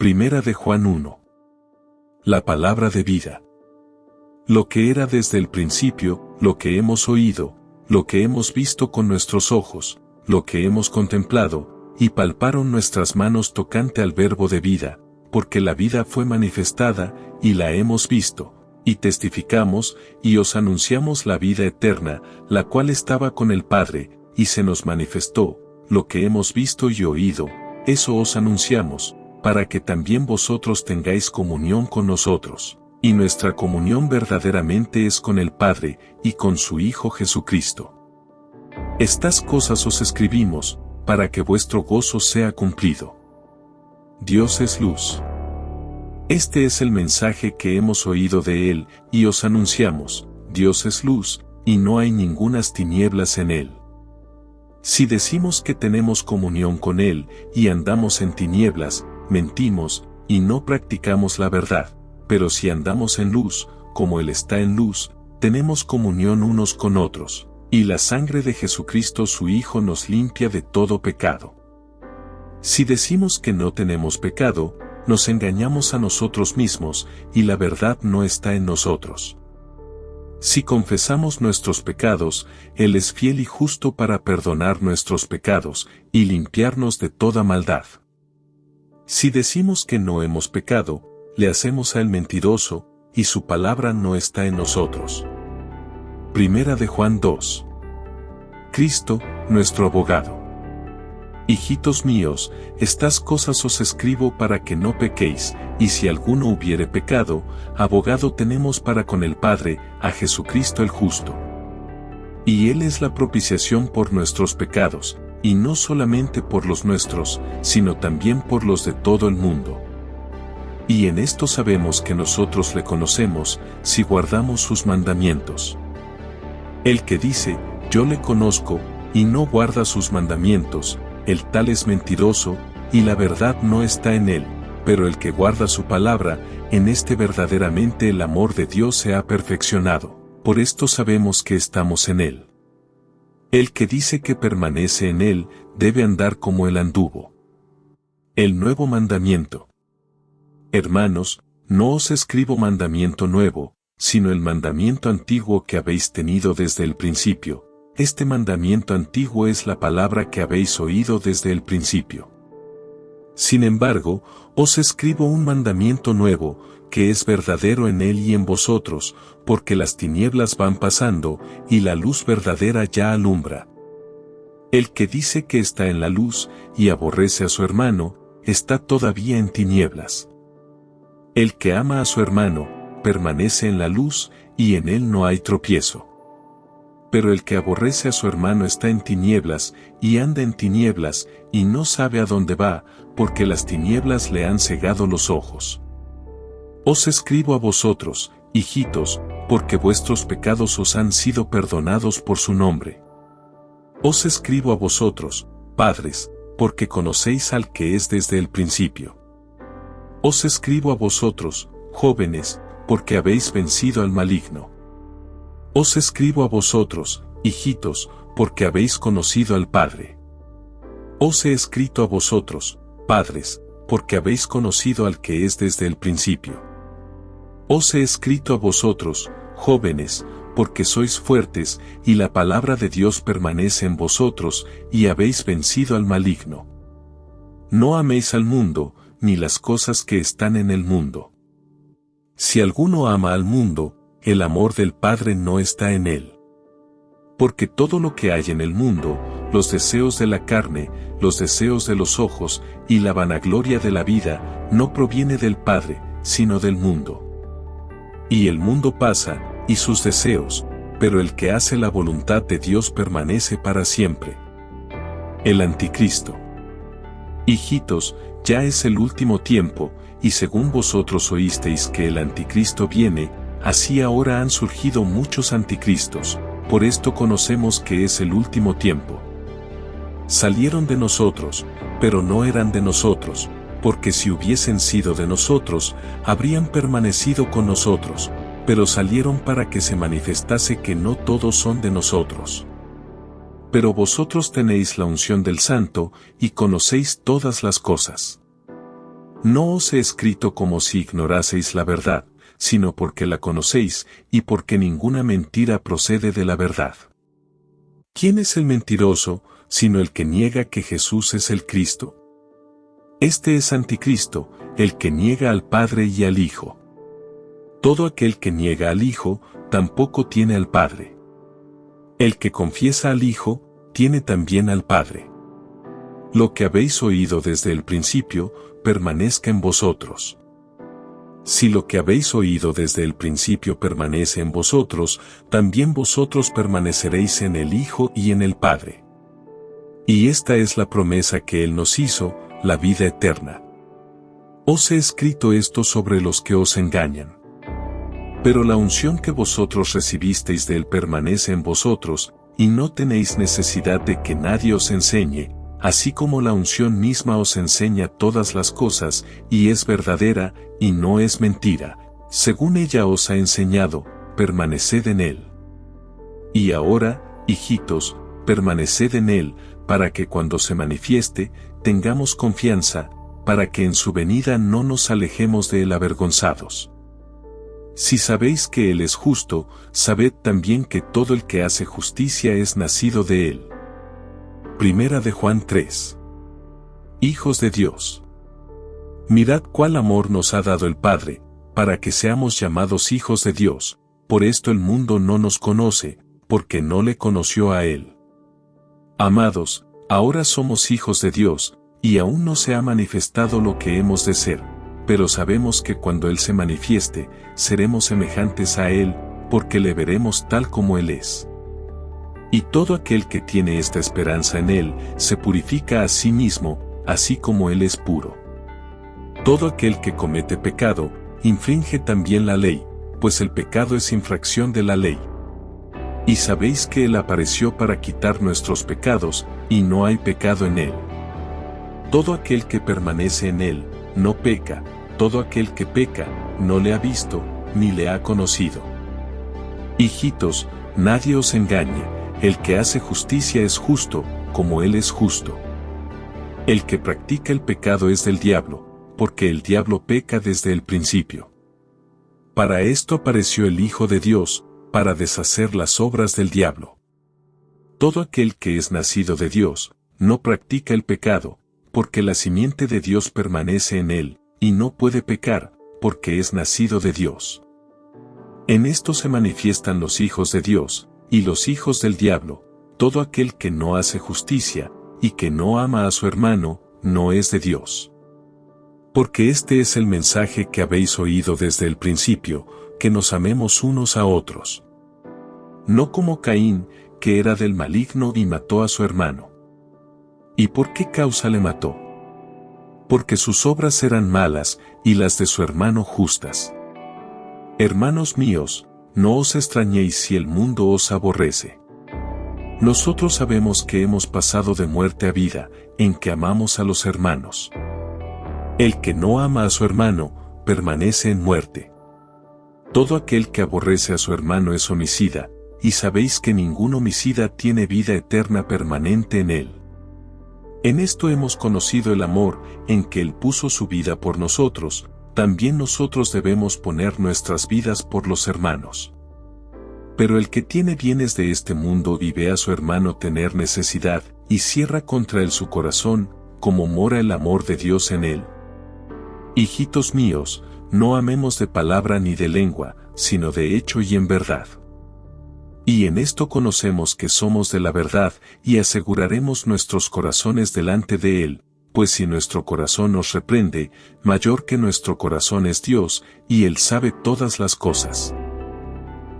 Primera de Juan 1. La palabra de vida. Lo que era desde el principio, lo que hemos oído, lo que hemos visto con nuestros ojos, lo que hemos contemplado, y palparon nuestras manos tocante al verbo de vida, porque la vida fue manifestada, y la hemos visto, y testificamos, y os anunciamos la vida eterna, la cual estaba con el Padre, y se nos manifestó, lo que hemos visto y oído, eso os anunciamos, para que también vosotros tengáis comunión con nosotros, y nuestra comunión verdaderamente es con el Padre, y con su Hijo Jesucristo. Estas cosas os escribimos, para que vuestro gozo sea cumplido. Dios es luz. Este es el mensaje que hemos oído de Él, y os anunciamos, Dios es luz, y no hay ningunas tinieblas en Él. Si decimos que tenemos comunión con Él, y andamos en tinieblas, mentimos, y no practicamos la verdad, pero si andamos en luz, como Él está en luz, tenemos comunión unos con otros, y la sangre de Jesucristo su Hijo nos limpia de todo pecado. Si decimos que no tenemos pecado, nos engañamos a nosotros mismos, y la verdad no está en nosotros. Si confesamos nuestros pecados, Él es fiel y justo para perdonar nuestros pecados, y limpiarnos de toda maldad. Si decimos que no hemos pecado, le hacemos a Él mentiroso, y su palabra no está en nosotros. Primera de Juan 2. Cristo, nuestro abogado. Hijitos míos, estas cosas os escribo para que no pequéis, y si alguno hubiere pecado, abogado tenemos para con el Padre, a Jesucristo el justo. Y Él es la propiciación por nuestros pecados, y no solamente por los nuestros, sino también por los de todo el mundo. Y en esto sabemos que nosotros le conocemos, si guardamos sus mandamientos. El que dice, yo le conozco, y no guarda sus mandamientos, el tal es mentiroso, y la verdad no está en él, pero el que guarda su palabra, en este verdaderamente el amor de Dios se ha perfeccionado, por esto sabemos que estamos en él. El que dice que permanece en él, debe andar como él anduvo. El nuevo mandamiento. Hermanos, no os escribo mandamiento nuevo, sino el mandamiento antiguo que habéis tenido desde el principio. Este mandamiento antiguo es la palabra que habéis oído desde el principio. Sin embargo, os escribo un mandamiento nuevo, que es verdadero en él y en vosotros, porque las tinieblas van pasando, y la luz verdadera ya alumbra. El que dice que está en la luz, y aborrece a su hermano, está todavía en tinieblas. El que ama a su hermano, permanece en la luz, y en él no hay tropiezo. Pero el que aborrece a su hermano está en tinieblas, y anda en tinieblas, y no sabe a dónde va, porque las tinieblas le han cegado los ojos. Os escribo a vosotros, hijitos, porque vuestros pecados os han sido perdonados por su nombre. Os escribo a vosotros, padres, porque conocéis al que es desde el principio. Os escribo a vosotros, jóvenes, porque habéis vencido al maligno. Os escribo a vosotros, hijitos, porque habéis conocido al Padre. Os he escrito a vosotros, padres, porque habéis conocido al que es desde el principio. Os he escrito a vosotros, jóvenes, porque sois fuertes, y la palabra de Dios permanece en vosotros, y habéis vencido al maligno. No améis al mundo, ni las cosas que están en el mundo. Si alguno ama al mundo, el amor del Padre no está en él. Porque todo lo que hay en el mundo, los deseos de la carne, los deseos de los ojos, y la vanagloria de la vida, no proviene del Padre, sino del mundo. Y el mundo pasa, y sus deseos, pero el que hace la voluntad de Dios permanece para siempre. El Anticristo. Hijitos, ya es el último tiempo, y según vosotros oísteis que el Anticristo viene, así ahora han surgido muchos anticristos, por esto conocemos que es el último tiempo. Salieron de nosotros, pero no eran de nosotros, porque si hubiesen sido de nosotros, habrían permanecido con nosotros, pero salieron para que se manifestase que no todos son de nosotros. Pero vosotros tenéis la unción del Santo, y conocéis todas las cosas. No os he escrito como si ignoraseis la verdad, sino porque la conocéis, y porque ninguna mentira procede de la verdad. ¿Quién es el mentiroso, sino el que niega que Jesús es el Cristo? Este es Anticristo, el que niega al Padre y al Hijo. Todo aquel que niega al Hijo, tampoco tiene al Padre. El que confiesa al Hijo, tiene también al Padre. Lo que habéis oído desde el principio, permanezca en vosotros. Si lo que habéis oído desde el principio permanece en vosotros, también vosotros permaneceréis en el Hijo y en el Padre. Y esta es la promesa que Él nos hizo, la vida eterna. Os he escrito esto sobre los que os engañan. Pero la unción que vosotros recibisteis de Él permanece en vosotros, y no tenéis necesidad de que nadie os enseñe, así como la unción misma os enseña todas las cosas, y es verdadera, y no es mentira. Según ella os ha enseñado, permaneced en Él. Y ahora, hijitos, permaneced en Él, para que cuando se manifieste, tengamos confianza, para que en su venida no nos alejemos de Él avergonzados. Si sabéis que Él es justo, sabed también que todo el que hace justicia es nacido de Él. Primera de Juan 3. Hijos de Dios. Mirad cuál amor nos ha dado el Padre, para que seamos llamados hijos de Dios, por esto el mundo no nos conoce, porque no le conoció a Él. Amados, ahora somos hijos de Dios, y aún no se ha manifestado lo que hemos de ser, pero sabemos que cuando Él se manifieste, seremos semejantes a Él, porque le veremos tal como Él es. Y todo aquel que tiene esta esperanza en Él, se purifica a sí mismo, así como Él es puro. Todo aquel que comete pecado, infringe también la ley, pues el pecado es infracción de la ley. Y sabéis que Él apareció para quitar nuestros pecados, y no hay pecado en Él. Todo aquel que permanece en Él, no peca, todo aquel que peca, no le ha visto, ni le ha conocido. Hijitos, nadie os engañe, el que hace justicia es justo, como Él es justo. El que practica el pecado es del diablo, porque el diablo peca desde el principio. Para esto apareció el Hijo de Dios, para deshacer las obras del diablo. Todo aquel que es nacido de Dios, no practica el pecado, porque la simiente de Dios permanece en él, y no puede pecar, porque es nacido de Dios. En esto se manifiestan los hijos de Dios, y los hijos del diablo. Todo aquel que no hace justicia, y que no ama a su hermano, no es de Dios. Porque este es el mensaje que habéis oído desde el principio, que nos amemos unos a otros. No como Caín, que era del maligno y mató a su hermano. ¿Y por qué causa le mató? Porque sus obras eran malas, y las de su hermano justas. Hermanos míos, no os extrañéis si el mundo os aborrece. Nosotros sabemos que hemos pasado de muerte a vida, en que amamos a los hermanos. El que no ama a su hermano, permanece en muerte. Todo aquel que aborrece a su hermano es homicida, y sabéis que ningún homicida tiene vida eterna permanente en él. En esto hemos conocido el amor, en que Él puso su vida por nosotros, también nosotros debemos poner nuestras vidas por los hermanos. Pero el que tiene bienes de este mundo y ve a su hermano tener necesidad, y cierra contra él su corazón, como mora el amor de Dios en él. Hijitos míos, no amemos de palabra ni de lengua, sino de hecho y en verdad. Y en esto conocemos que somos de la verdad, y aseguraremos nuestros corazones delante de Él, pues si nuestro corazón nos reprende, mayor que nuestro corazón es Dios, y Él sabe todas las cosas.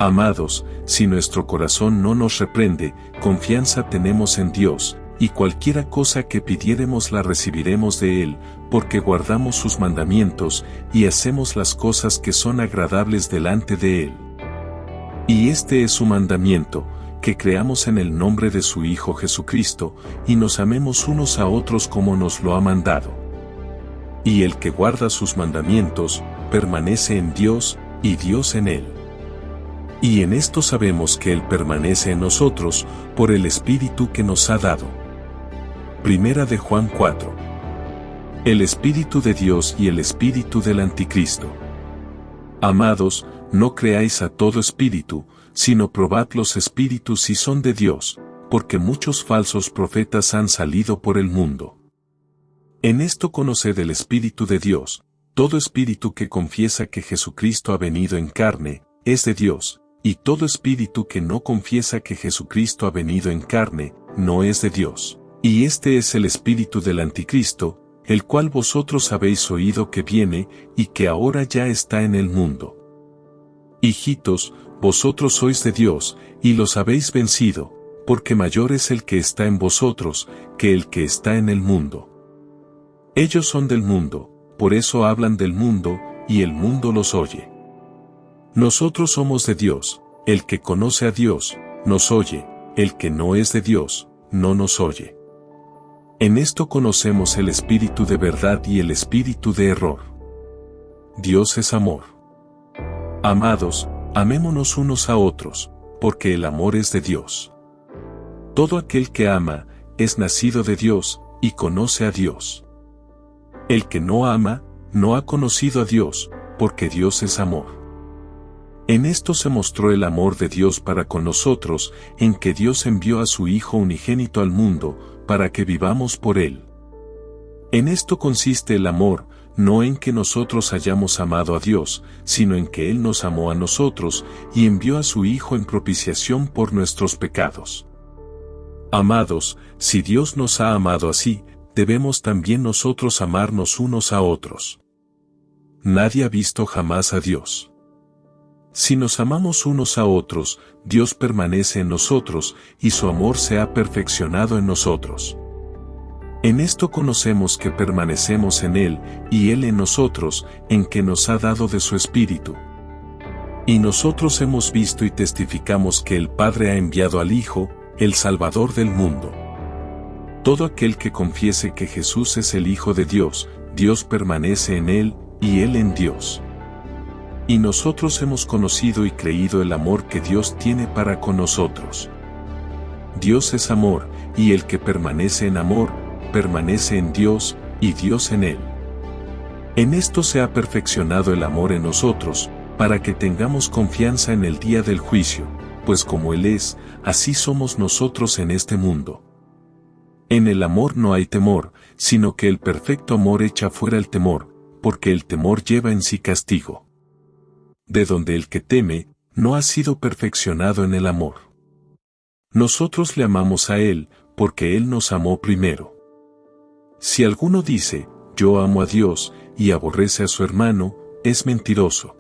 Amados, si nuestro corazón no nos reprende, confianza tenemos en Dios, y cualquiera cosa que pidiéremos la recibiremos de Él, porque guardamos sus mandamientos, y hacemos las cosas que son agradables delante de Él. Y este es su mandamiento, que creamos en el nombre de su Hijo Jesucristo, y nos amemos unos a otros como nos lo ha mandado. Y el que guarda sus mandamientos, permanece en Dios, y Dios en él. Y en esto sabemos que Él permanece en nosotros, por el Espíritu que nos ha dado. Primera de Juan 4. El Espíritu de Dios y el Espíritu del Anticristo. Amados, no creáis a todo espíritu, sino probad los espíritus si son de Dios, porque muchos falsos profetas han salido por el mundo. En esto conoced el Espíritu de Dios. Todo espíritu que confiesa que Jesucristo ha venido en carne, es de Dios, y todo espíritu que no confiesa que Jesucristo ha venido en carne, no es de Dios. Y este es el espíritu del Anticristo, el cual vosotros habéis oído que viene, y que ahora ya está en el mundo. Hijitos, vosotros sois de Dios, y los habéis vencido, porque mayor es el que está en vosotros, que el que está en el mundo. Ellos son del mundo, por eso hablan del mundo, y el mundo los oye. Nosotros somos de Dios, el que conoce a Dios, nos oye, el que no es de Dios, no nos oye. En esto conocemos el espíritu de verdad y el espíritu de error. Dios es amor. Amados, amémonos unos a otros, porque el amor es de Dios. Todo aquel que ama, es nacido de Dios, y conoce a Dios. El que no ama, no ha conocido a Dios, porque Dios es amor. En esto se mostró el amor de Dios para con nosotros, en que Dios envió a su Hijo unigénito al mundo, para que vivamos por Él. En esto consiste el amor, no en que nosotros hayamos amado a Dios, sino en que Él nos amó a nosotros, y envió a su Hijo en propiciación por nuestros pecados. Amados, si Dios nos ha amado así, debemos también nosotros amarnos unos a otros. Nadie ha visto jamás a Dios. Si nos amamos unos a otros, Dios permanece en nosotros, y su amor se ha perfeccionado en nosotros. En esto conocemos que permanecemos en Él, y Él en nosotros, en que nos ha dado de su Espíritu. Y nosotros hemos visto y testificamos que el Padre ha enviado al Hijo, el Salvador del mundo. Todo aquel que confiese que Jesús es el Hijo de Dios, Dios permanece en Él, y Él en Dios. Y nosotros hemos conocido y creído el amor que Dios tiene para con nosotros. Dios es amor, y el que permanece en amor, permanece en Dios, y Dios en él. En esto se ha perfeccionado el amor en nosotros, para que tengamos confianza en el día del juicio, pues como Él es, así somos nosotros en este mundo. En el amor no hay temor, sino que el perfecto amor echa fuera el temor, porque el temor lleva en sí castigo. De donde el que teme, no ha sido perfeccionado en el amor. Nosotros le amamos a Él, porque Él nos amó primero. Si alguno dice, yo amo a Dios, y aborrece a su hermano, es mentiroso.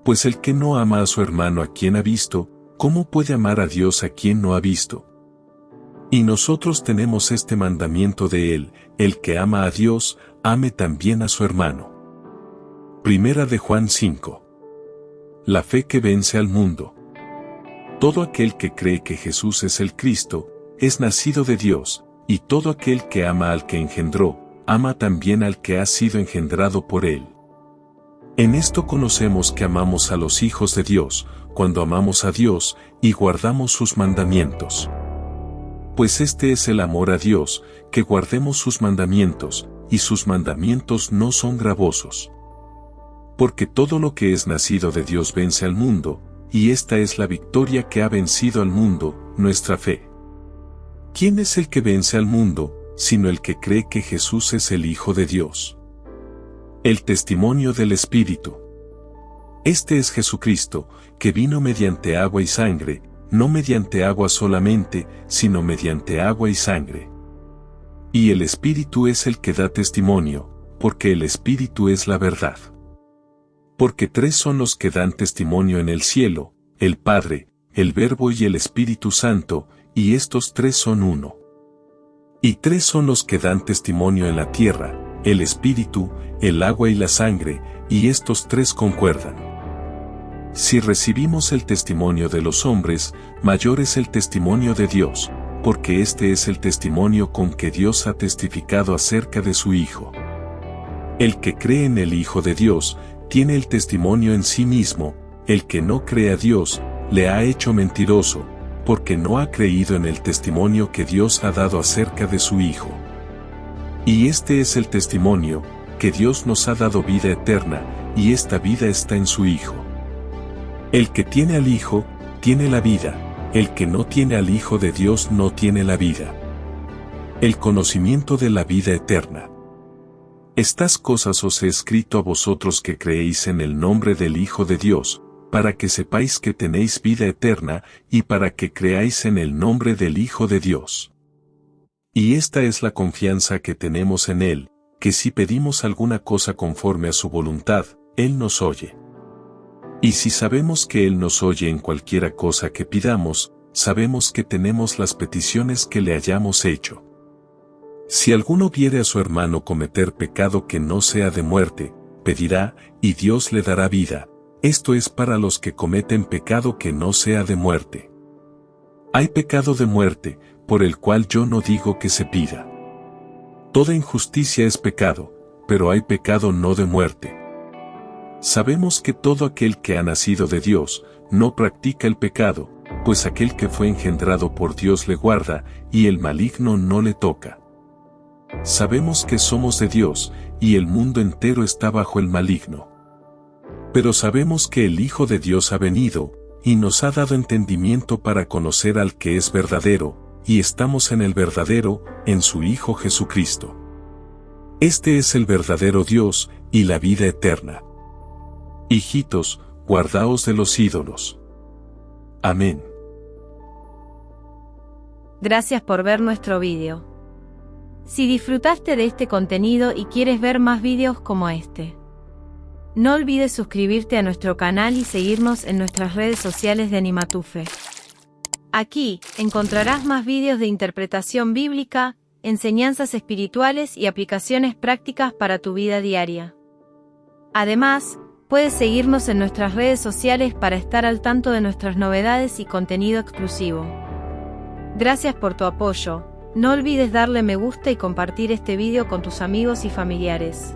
Pues el que no ama a su hermano a quien ha visto, ¿cómo puede amar a Dios a quien no ha visto? Y nosotros tenemos este mandamiento de Él, el que ama a Dios, ame también a su hermano. Primera de Juan 5. La fe que vence al mundo. Todo aquel que cree que Jesús es el Cristo, es nacido de Dios, y todo aquel que ama al que engendró, ama también al que ha sido engendrado por Él. En esto conocemos que amamos a los hijos de Dios, cuando amamos a Dios, y guardamos sus mandamientos. Pues este es el amor a Dios, que guardemos sus mandamientos, y sus mandamientos no son gravosos. Porque todo lo que es nacido de Dios vence al mundo, y esta es la victoria que ha vencido al mundo, nuestra fe. ¿Quién es el que vence al mundo, sino el que cree que Jesús es el Hijo de Dios? El testimonio del Espíritu. Este es Jesucristo, que vino mediante agua y sangre, no mediante agua solamente, sino mediante agua y sangre. Y el Espíritu es el que da testimonio, porque el Espíritu es la verdad. Porque tres son los que dan testimonio en el cielo, el Padre, el Verbo y el Espíritu Santo, y estos tres son uno. Y tres son los que dan testimonio en la tierra, el Espíritu, el agua y la sangre, y estos tres concuerdan. Si recibimos el testimonio de los hombres, mayor es el testimonio de Dios, porque este es el testimonio con que Dios ha testificado acerca de su Hijo. El que cree en el Hijo de Dios, tiene el testimonio en sí mismo, el que no cree a Dios, le ha hecho mentiroso, porque no ha creído en el testimonio que Dios ha dado acerca de su Hijo. Y este es el testimonio, que Dios nos ha dado vida eterna, y esta vida está en su Hijo. El que tiene al Hijo, tiene la vida, el que no tiene al Hijo de Dios no tiene la vida. El conocimiento de la vida eterna. Estas cosas os he escrito a vosotros que creéis en el nombre del Hijo de Dios, para que sepáis que tenéis vida eterna, y para que creáis en el nombre del Hijo de Dios. Y esta es la confianza que tenemos en Él, que si pedimos alguna cosa conforme a su voluntad, Él nos oye. Y si sabemos que Él nos oye en cualquiera cosa que pidamos, sabemos que tenemos las peticiones que le hayamos hecho. Si alguno viere a su hermano cometer pecado que no sea de muerte, pedirá, y Dios le dará vida. Esto es para los que cometen pecado que no sea de muerte. Hay pecado de muerte, por el cual yo no digo que se pida. Toda injusticia es pecado, pero hay pecado no de muerte. Sabemos que todo aquel que ha nacido de Dios, no practica el pecado, pues aquel que fue engendrado por Dios le guarda, y el maligno no le toca. Sabemos que somos de Dios, y el mundo entero está bajo el maligno. Pero sabemos que el Hijo de Dios ha venido, y nos ha dado entendimiento para conocer al que es verdadero, y estamos en el verdadero, en su Hijo Jesucristo. Este es el verdadero Dios, y la vida eterna. Hijitos, guardaos de los ídolos. Amén. Gracias por ver nuestro vídeo. Si disfrutaste de este contenido y quieres ver más vídeos como este, no olvides suscribirte a nuestro canal y seguirnos en nuestras redes sociales de Animatufe. Aquí encontrarás más vídeos de interpretación bíblica, enseñanzas espirituales y aplicaciones prácticas para tu vida diaria. Además, puedes seguirnos en nuestras redes sociales para estar al tanto de nuestras novedades y contenido exclusivo. Gracias por tu apoyo. No olvides darle me gusta y compartir este vídeo con tus amigos y familiares.